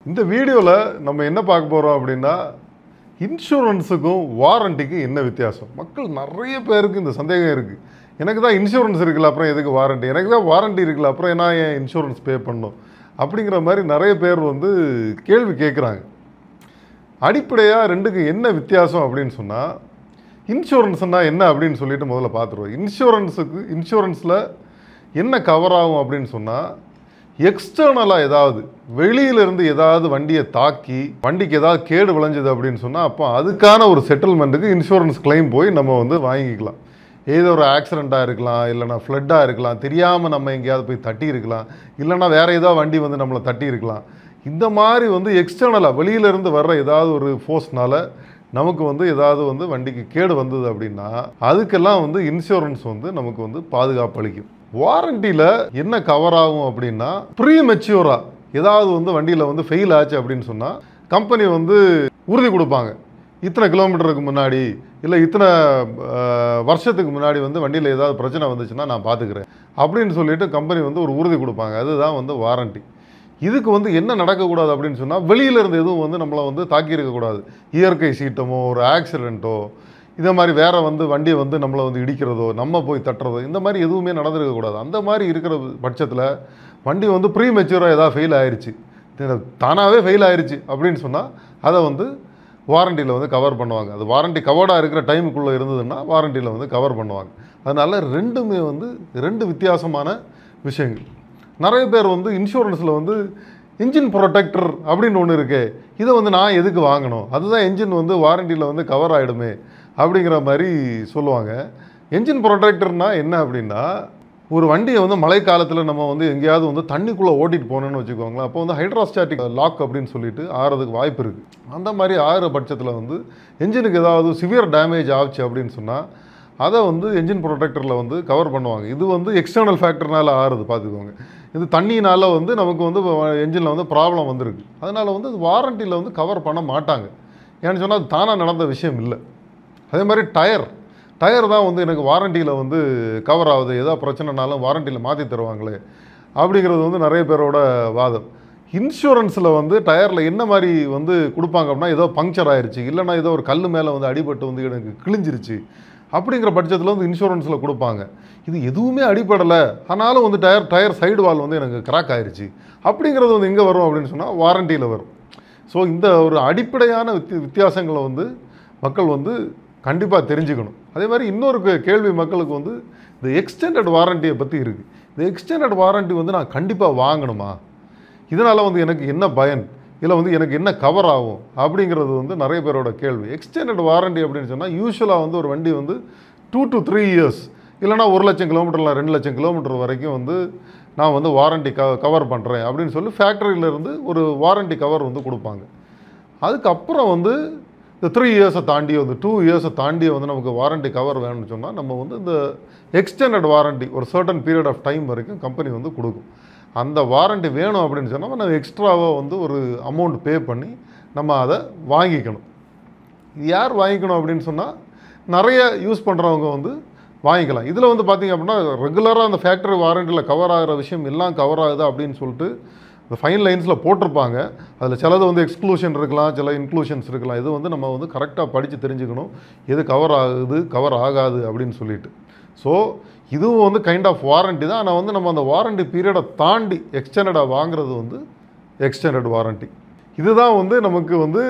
இந்த வீடியோவில் நம்ம என்ன பார்க்க போகிறோம் அப்படின்னா இன்சூரன்ஸுக்கும் வாரண்டிக்கும் என்ன வித்தியாசம். மக்கள் நிறைய பேருக்கு இந்த சந்தேகம் இருக்குது. எனக்கு தான் இன்சூரன்ஸ் இருக்குல்ல, அப்புறம் எதுக்கு வாரண்டி? எனக்கு தான் வாரண்டி இருக்குல்ல, அப்புறம் என்ன ஏன் இன்சூரன்ஸ் பே பண்ணணும் அப்படிங்கிற மாதிரி நிறைய பேர் கேள்வி கேட்குறாங்க. அடிப்படையாக ரெண்டுக்கு என்ன வித்தியாசம் அப்படின்னு சொன்னால், இன்சூரன்ஸ்னால் என்ன அப்படின்னு சொல்லிட்டு முதல்ல பார்த்துருவோம். இன்சூரன்ஸில் என்ன கவர் ஆகும் அப்படின்னு சொன்னால், எக்ஸ்டர்னலாக ஏதாவது வெளியிலேருந்து ஏதாவது வண்டியை தாக்கி வண்டிக்கு ஏதாவது கேடு விளைஞ்சது அப்படின்னு சொன்னால், அப்போ அதுக்கான ஒரு செட்டில்மெண்ட்டுக்கு இன்சூரன்ஸ் கிளைம் போய் நம்ம வாங்கிக்கலாம். ஏதோ ஒரு ஆக்சிடெண்ட்டாக இருக்கலாம், இல்லைனா ஃப்ளட்டாக இருக்கலாம், தெரியாமல் நம்ம எங்கேயாவது போய் தட்டி இருக்கலாம், இல்லைனா வேறு ஏதோ வண்டி நம்மளை தட்டி இருக்கலாம். இந்த மாதிரி எக்ஸ்டர்னலாக வெளியிலேருந்து வர்ற ஏதாவது ஒரு ஃபோர்ஸ்னால் நமக்கு ஏதாவது வண்டிக்கு கேடு வந்தது அப்படின்னா அதுக்கெல்லாம் இன்சூரன்ஸ் நமக்கு பாதுகாப்பு அளிக்கும். வாரண்டியில் என்ன கவர் ஆகும் அப்படின்னா, ப்ரீ மெச்சூராக ஏதாவது வண்டியில் ஃபெயில் ஆச்சு அப்படின்னு சொன்னால் கம்பெனி உறுதி கொடுப்பாங்க. இத்தனை கிலோமீட்டருக்கு முன்னாடி இல்லை இத்தனை வருஷத்துக்கு முன்னாடி வண்டியில் ஏதாவது பிரச்சனை வந்துச்சுன்னா நான் பார்த்துக்கிறேன் அப்படின்னு சொல்லிட்டு கம்பெனி ஒரு உறுதி கொடுப்பாங்க. அதுதான் வாரண்டி. இதுக்கு என்ன நடக்கக்கூடாது அப்படின்னு சொன்னால், வெளியிலேருந்து எதுவும் நம்மளை தாக்கியிருக்கக்கூடாது. இயற்கை சீட்டமோ ஒரு ஆக்சிடெண்ட்டோ இதை மாதிரி வேறு வண்டியை நம்மளை இடிக்கிறதோ நம்ம போய் தட்டுறதோ இந்த மாதிரி எதுவுமே நடந்திருக்கக்கூடாது. அந்த மாதிரி இருக்கிற பட்சத்தில் வண்டி ப்ரீ மெச்சூராக ஏதாவது ஃபெயில் ஆயிடுச்சு, தானாகவே ஃபெயில் ஆயிடுச்சு அப்படின்னு சொன்னால் அதை வாரண்டியில் கவர் பண்ணுவாங்க. அது வாரண்டி கவர்டாக இருக்கிற டைமுக்குள்ளே இருந்ததுன்னா வாரண்டியில் கவர் பண்ணுவாங்க. அதனால் ரெண்டுமே ரெண்டு வித்தியாசமான விஷயங்கள். நிறைய பேர் இன்சூரன்ஸில் இன்ஜின் ப்ரொடெக்டர் அப்படின்னு ஒன்று இருக்கு, இதை நான் எதுக்கு வாங்கணும், அதுதான் என்ஜின் வாரண்டியில் கவர் ஆகிடுமே அப்படிங்கிற மாதிரி சொல்லுவாங்க. என்ஜின் ப்ரொடெக்டர்னால் என்ன அப்படின்னா, ஒரு வண்டியை மழை காலத்தில் நம்ம எங்கேயாவது தண்ணிக்குள்ளே ஓட்டிகிட்டு போனோன்னு வச்சுக்கோங்களேன், அப்போ ஹைட்ரோஸ்டாட்டிக் லாக் அப்படின்னு சொல்லிட்டு ஆறதுக்கு வாய்ப்பு இருக்குது. அந்த மாதிரி ஆகிற பட்சத்தில் என்ஜினுக்கு ஏதாவது சிவியர் டேமேஜ் ஆச்சு அப்படின்னு சொன்னால் அதை என்ஜின் ப்ரொடெக்டரில் கவர் பண்ணுவாங்க. இது எக்ஸ்டர்னல் ஃபேக்டர்னால் ஆறுது பார்த்துக்கோங்க. இது தண்ணினால் நமக்கு என்ஜினில் ப்ராப்ளம் வந்திருக்கு. அதனால் அது வாரண்டியில் கவர் பண்ண மாட்டாங்க. ஏன்னு சொன்னால் அது தானாக நடந்த விஷயம் இல்லை. அதே மாதிரி டயர் தான் எனக்கு வாரண்டியில் கவர் ஆகுது, ஏதாவது பிரச்சனைனாலும் வாரண்டியில் மாற்றி தருவாங்களே அப்படிங்கிறது நிறைய பேரோட வாதம். இன்சூரன்ஸில் டயரில் என்ன மாதிரி கொடுப்பாங்க அப்படின்னா, ஏதோ பங்க்சர் ஆயிடுச்சு, இல்லைனா ஏதோ ஒரு கல் மேலே அடிபட்டு எனக்கு கிழிஞ்சிருச்சு அப்படிங்கிற பட்சத்தில் இன்சூரன்ஸில் கொடுப்பாங்க. இது எதுவுமே அடிப்படலை, ஆனாலும் டயர் சைடு வால் எனக்கு கிராக் ஆயிடுச்சு அப்படிங்கிறது எங்கே வரும் அப்படின்னு சொன்னால் வாரண்டியில் வரும். ஸோ இந்த ஒரு அடிப்படையான வித்தியாசங்களை மக்கள் கண்டிப்பாக தெரிஞ்சுக்கணும். அதே மாதிரி இன்னொரு கேள்வி மக்களுக்கு இந்த எக்ஸ்டெண்டட் வாரண்டியை பற்றி இருக்குது. இந்த எக்ஸ்டெண்டட் வாரண்டி நான் கண்டிப்பாக வாங்கணுமா, இதனால் எனக்கு என்ன பயன், இல்லை எனக்கு என்ன கவர் ஆகும் அப்படிங்கிறது நிறைய பேரோட கேள்வி. எக்ஸ்டெண்டட் வாரண்டி அப்படின்னு சொன்னால் யூஸ்வலாக ஒரு வண்டி 2 to 3 years இல்லைனா 1,00,000 கிலோமீட்டரில் 2,00,000 கிலோமீட்டர் வரைக்கும் நான் வாரண்டி கவர் பண்ணுறேன் அப்படின்னு சொல்லி ஃபேக்ட்ரியிலேருந்து ஒரு வாரண்டி கவர் கொடுப்பாங்க. அதுக்கப்புறம் இந்த 3 years தாண்டி 2 years தாண்டி நமக்கு வாரண்டி கவர் வேணும்னு சொன்னால் நம்ம இந்த எக்ஸ்டெண்டட் வாரண்டி ஒரு சர்டன் பீரியட் ஆஃப் டைம் வரைக்கும் கம்பெனி கொடுக்கும். அந்த வாரண்டி வேணும் அப்படின்னு சொன்னால் நம்ம எக்ஸ்ட்ராவாக ஒரு அமௌண்ட் பே பண்ணி நம்ம அதை வாங்கிக்கணும். யார் வாங்கிக்கணும் அப்படின்னு சொன்னால், நிறைய யூஸ் பண்ணுறவங்க வாங்கிக்கலாம். இதில் பார்த்திங்க அப்படின்னா ரெகுலராக அந்த ஃபேக்ட்ரி வாரண்டியில் கவர் ஆகிற விஷயம் எல்லாம் கவர் ஆகுது அப்படின்னு சொல்லிட்டு இந்த ஃபைன் லைன்ஸில் போட்டிருப்பாங்க. அதில் சிலது எக்ஸ்க்ளூஷன் இருக்கலாம், சில இன்க்ளூஷன்ஸ் இருக்கலாம். இது நம்ம கரெக்டாக படித்து தெரிஞ்சுக்கணும், எது கவர் ஆகுது கவர் ஆகாது அப்படின்னு சொல்லிட்டு. ஸோ இதுவும் கைண்ட் ஆஃப் வாரண்டி தான். ஆனால் நம்ம அந்த வாரண்டி பீரியடை தாண்டி எக்ஸ்டெண்டடாக வாங்குறது எக்ஸ்டெண்டட் வாரண்டி. இதுதான் நமக்கு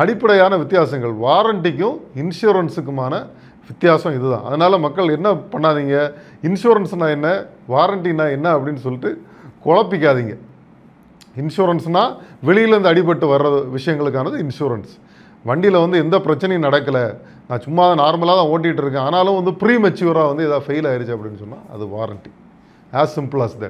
அடிப்படையான வித்தியாசங்கள். வாரண்டிக்கும் இன்சூரன்ஸுக்குமான வித்தியாசம் இதுதான். அதனால் மக்கள் என்ன பண்ணாதீங்க, இன்சூரன்ஸ்னால் என்ன வாரண்டினா என்ன அப்படின்னு சொல்லிட்டு குழப்பிக்காதீங்க. இன்சூரன்ஸ்னால் வெளியிலேருந்து அடிபட்டு வர்ற விஷயங்களுக்கானது இன்சூரன்ஸ். வண்டியில் எந்த பிரச்சனையும் நடக்கலை, நான் சும்மா நார்மலாக தான் ஓட்டிகிட்டு இருக்கேன், ஆனாலும் ப்ரீ மெச்சூராக ஏதாவது ஃபெயில் ஆயிடுச்சு அப்படின்னு சொன்னால் அது warranty. As simple as that.